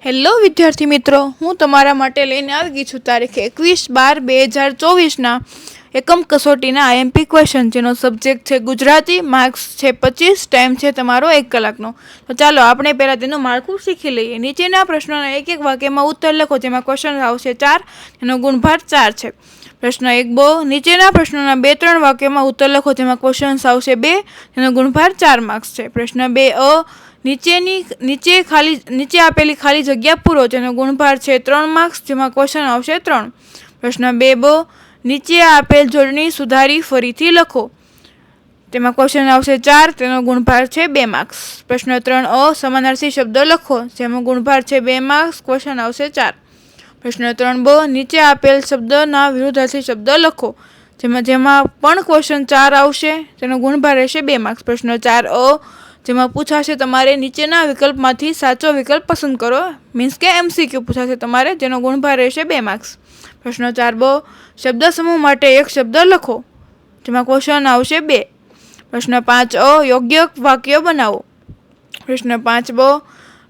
Hello વિદ્યાર્થી મિત્રો, હું તમારા માટે લઈને આવી ગઈ છું તારીખ 21/12/2024 એકમ કસોટીના આઈએમપી ક્વેશ્ચન, જેનો સબ્જેક્ટ છે ગુજરાતી, માર્ક્સ છે 25, ટાઈમ છે તમારો 1 કલાકનો। તો ચાલો આપણે પહેલાં તેનું માળખું શીખી લઈએ। નીચેના પ્રશ્નોના એક એક વાક્યમાં ઉત્તર લખો, જેમાં ક્વેશ્ચન આવશે 4, એનો ગુણભાર 4 છે। પ્રશ્ન 1બ, નીચેના પ્રશ્નોના 2-3 વાક્યમાં ઉત્તર લખો, જેમાં ક્વેશ્ચન આવશે 2, એનો ગુણભાર 4 માર્ક્સ છે। પ્રશ્ન 2અ, નીચે આપેલી ખાલી જગ્યા પૂરો, જેનો ગુણભાર છે 3 માર્ક્સ, જેમાં ક્વેશ્ચન આવશે 3। પ્રશ્ન 2બ, નીચે આપેલ જોડણી સુધારી ફરીથી લખો, તેમાં ક્વેશ્ચન આવશે 4, તેનો ગુણભાર છે 2 માર્ક્સ। પ્રશ્ન 3અ, સમાનાર્થી શબ્દ લખો, જેમાં ગુણભાર છે 2 માર્ક્સ, ક્વેશ્ચન આવશે 4। પ્રશ્ન 3બ, નીચે આપેલ શબ્દના વિરુદ્ધાર્થી શબ્દ લખો, જેમાં પણ ક્વેશ્ચન 4 આવશે, તેનો ગુણભાર રહેશે 2 માર્ક્સ। પ્રશ્ન 4અ, જેમાં પૂછાશે તમારે નીચેના વિકલ્પમાંથી સાચો વિકલ્પ પસંદ કરો, મીન્સ કે MCQ પૂછાશે તમારે, જેનો ગુણભાર રહેશે 2 માર્ક્સ। પ્રશ્ન 4બ, શબ્દ સમૂહ માટે એક શબ્દ લખો, જેમાં ક્વેશ્ચન આવશે 2। પ્રશ્ન 5અ, યોગ્ય વાક્ય બનાવો। પ્રશ્ન 5બ,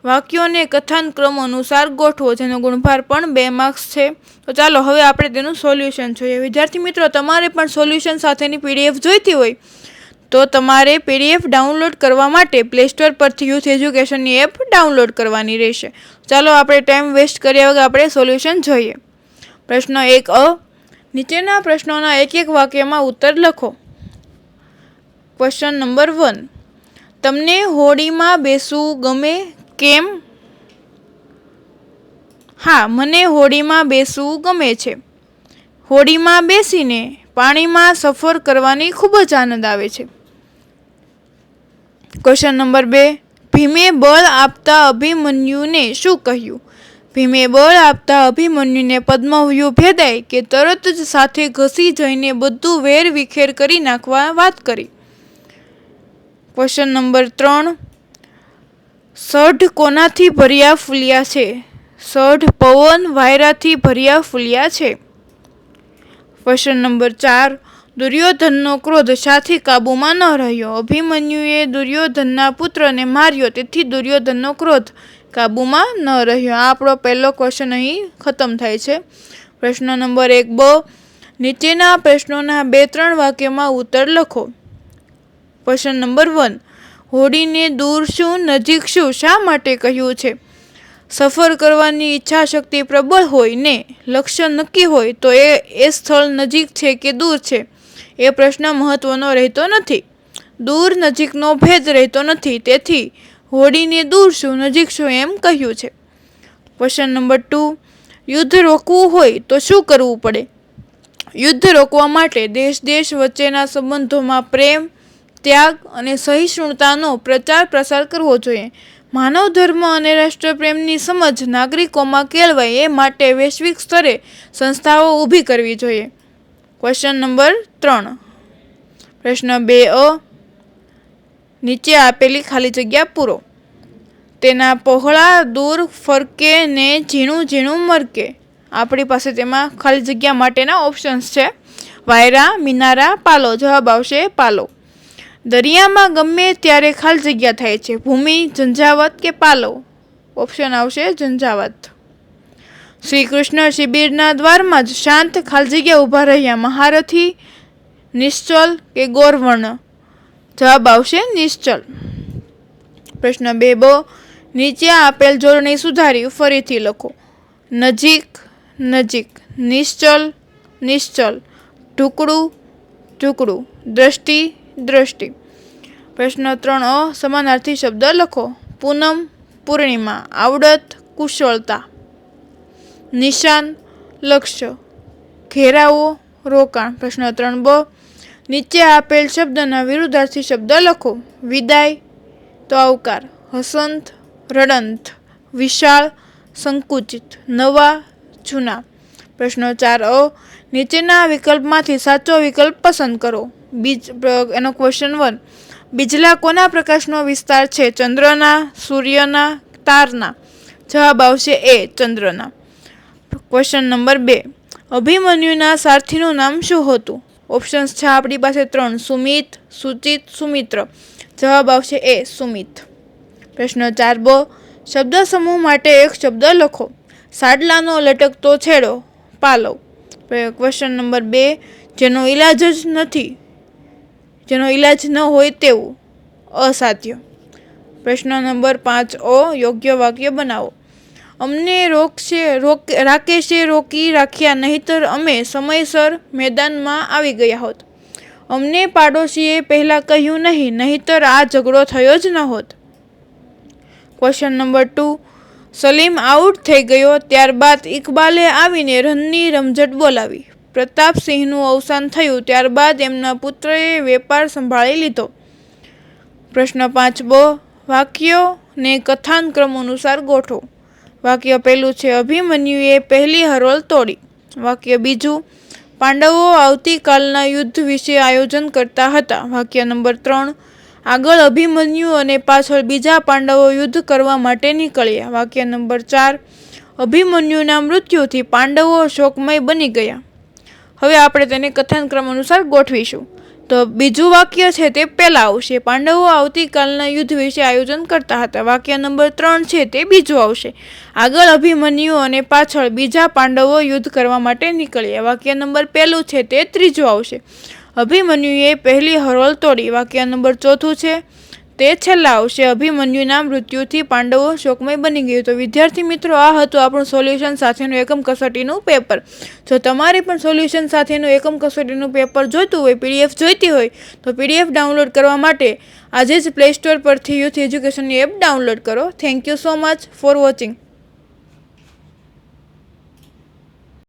વાક્યોને કથાનક્રમ અનુસાર ગોઠવો, જેનો ગુણભાર પણ 2 માર્ક્સ છે। તો ચાલો હવે આપણે તેનું સોલ્યુશન જોઈએ। વિદ્યાર્થી મિત્રો, તમારે પણ સોલ્યુશન સાથેની PDF જોઈતી હોય તો તમારે PDF ડાઉનલોડ કરવા માટે પ્લે સ્ટોર પરથી યુથ એજ્યુકેશનની એપ ડાઉનલોડ કરવાની રહેશે। ચાલો આપણે ટાઈમ વેસ્ટ કર્યા વગર આપણે સોલ્યુશન જોઈએ। પ્રશ્ન 1અ, નીચેના પ્રશ્નોના એક એક વાક્યમાં ઉત્તર લખો। ક્વેશ્ચન નંબર 1, તમને હોડીમાં બેસવું ગમે કેમ? હા, મને હોડીમાં બેસવું ગમે છે। હોડીમાં બેસીને પાણીમાં સફર કરવાની ખૂબ જ આનંદ આવે છે। ક્વેશ્ચન નંબર 2, ભીમે બળ આપતા અભિમન્યુને શું કહ્યું? ભીમે બળ આપતા અભિમન્યુને પદ્મવ્યૂહ ભેદાય કે તરત જ સાથે ઘસી જઈને બધું વેર વિખેર કરી નાખવા વાત કરી। ક્વેશ્ચન નંબર 3, સઢ કોનાથી ભર્યા ફૂલ્યા છે? સઢ પવન વાયરાથી ભર્યા ફૂલ્યા છે। ક્વેશ્ચન નંબર 4, દુર્યોધનનો ક્રોધ શાથી કાબુમાં ન રહ્યો? અભિમન્યુએ દુર્યોધનના પુત્રને માર્યો, તેથી દુર્યોધનનો ક્રોધ કાબુમાં ન રહ્યો। આ આપણો પહેલો ક્વેશ્ચન અહીં ખતમ થાય છે। પ્રશ્ન નંબર 1બ, નીચેના પ્રશ્નોના 2-3 વાક્યમાં ઉત્તર લખો। ક્વેશ્ચન નંબર 1, હોડીને દૂર શું નજીક શું શા માટે કહ્યું છે? સફર કરવાની ઈચ્છા શક્તિ પ્રબળ હોય ને લક્ષ્ય નક્કી હોય તો એ સ્થળ નજીક છે કે દૂર છે, એ પ્રશ્ન મહત્વનો રહેતો નથી। દૂર નજીકનો ભેદ રહેતો નથી, તેથી હોડીને દૂર શું નજીક શું એમ કહ્યું છે। ક્વેશ્ચન નંબર 2, યુદ્ધ રોકવું હોય તો શું કરવું પડે? યુદ્ધ રોકવા માટે દેશ વચ્ચેના સંબંધોમાં પ્રેમ, ત્યાગ અને સહિષ્ણુતાનો પ્રચાર પ્રસાર કરવો જોઈએ। માનવ ધર્મ અને રાષ્ટ્રપ્રેમની સમજ નાગરિકોમાં કેળવાય એ માટે વૈશ્વિક સ્તરે સંસ્થાઓ ઊભી કરવી જોઈએ। ક્વેશ્ચન નંબર 3, પ્રશ્ન 2અ, નીચે આપેલી ખાલી જગ્યા પૂરો, તેના પહોળા દૂર ફરકે ને ઝીણું ઝીણું મરકે। આપણી પાસે તેમાં ખાલી જગ્યા માટેના ઓપ્શન્સ છે, વાયરા, મિનારા, પાલો। જવાબ આવશે પાલો। દરિયામાં ગમે ત્યારે ખાલી જગ્યા થાય છે, ભૂમિ, ઝંઝાવત કે પાલો? ઓપ્શન આવશે ઝંઝાવત। શ્રી કૃષ્ણ શિબિરના દ્વારમાં જ શાંત ખાલી જગ્યા ઊભા રહ્યા, મહારથી, નિશ્ચલ કે ગોરવર્ણ? જવાબ આવશે નિશ્ચલ। પ્રશ્ન 2બ, નીચે આપેલ જોડણી સુધારી ફરીથી લખો। નજીક, નજીક, નિશ્ચલ, નિશ્ચલ, ઢુકડું, ઢુકડું, દ્રષ્ટિ, દ્રષ્ટિ। પ્રશ્ન 3અ, સમાનાર્થી શબ્દ લખો। પૂનમ, પૂર્ણિમા, આવડત, કુશળતા, નિશાન, લક્ષ્ય, ઘેરાવો, રોકાણ। પ્રશ્ન 3બ, નીચે આપેલ શબ્દના વિરુદ્ધાર્થી શબ્દ લખો। વિદાય તો આવકાર, હસંત, રડંત, વિશાળ, સંકુચિત, નવા, જૂના। પ્રશ્ન 4અ, નીચેના વિકલ્પમાંથી સાચો વિકલ્પ પસંદ કરો। એનો ક્વેશ્ચન 1, બીજલા કોના પ્રકાશનો વિસ્તાર છે? ચંદ્રના, સૂર્યના, તારના? જવાબ આવશે એ, ચંદ્રના। ક્વેશ્ચન નંબર 2, અભિમન્યુના સારથીનું નામ શું હતું? ઓપ્શન્સ છે આપણી પાસે 3, સુમિત, સુચિત, સુમિત્ર? જવાબ આવશે એ, સુમિત। પ્રશ્ન 4બ, શબ્દ સમૂહ માટે એક શબ્દ લખો. સાડલાનો લટકતો છેડો પાલવ. ક્વેશ્ચન નંબર 2, જેનો ઈલાજ ન હોય તેવું અસાધ્ય. પ્રશ્ન નંબર 5 યોગ્ય વાક્ય બનાવો. અમને રાકેશે રોકી રાખ્યા, નહીંતર અમે સમયસર મેદાનમાં આવી ગયા હોત. અમને પાડોશીએ પહેલા કહ્યું નહીં, નહીંતર આ ઝઘડો થયો જ ન હોત. ક્વેશ્ચન નંબર 2, સલીમ આઉટ થઈ ગયો, ત્યારબાદ ઇકબાલે આવીને રનની રમઝટ બોલાવી. પ્રતાપસિંહનું અવસાન થયું, ત્યારબાદ એમના પુત્રએ વેપાર સંભાળી લીધો. પ્રશ્ન 5 વાક્યોને કથાનક્રમ અનુસાર ગોઠવો. વાક્ય પહેલું છે, અભિમન્યુએ પહેલી હરોળ તોડી. વાક્ય બીજું, પાંડવો આવતીકાલના યુદ્ધ વિશે આયોજન કરતા હતા. વાક્ય નંબર 3, આગળ અભિમન્યુ અને પાછળ બીજા પાંડવો યુદ્ધ કરવા માટે નીકળ્યા. વાક્ય નંબર 4, અભિમન્યુના મૃત્યુથી પાંડવો શોકમય બની ગયા. હવે આપણે તેને કથાનક્રમ અનુસાર ગોઠવીશું. તો બીજું વાક્ય છે તે પહેલા આવશે, પાંડવો આવતીકાલના યુદ્ધ વિશે આયોજન કરતા હતા. વાક્ય નંબર 3 છે તે બીજું આવશે, આગળ અભિમન્યુ અને પાછળ બીજા પાંડવો યુદ્ધ કરવા માટે નીકળ્યા. વાક્ય નંબર 1 છે તે ત્રીજું આવશે, અભિમન્યુએ પહેલી હરોળ તોડી. વાક્ય નંબર 4 છે તે છેલ્લા આવશે, અભિમન્યુના મૃત્યુથી પાંડવો શોકમય બની ગયું. તો વિદ્યાર્થી મિત્રો, આ હતું આપણું સોલ્યુશન સાથેનું એકમ કસોટીનું પેપર. જો તમારે પણ સોલ્યુશન સાથેનું એકમ કસોટીનું પેપર જોઈતું હોય, PDF જોઈતી હોય, તો PDF ડાઉનલોડ કરવા માટે આજે જ પ્લે સ્ટોર પરથી યુથ એજ્યુકેશનની એપ ડાઉનલોડ કરો. Thank you so much for watching.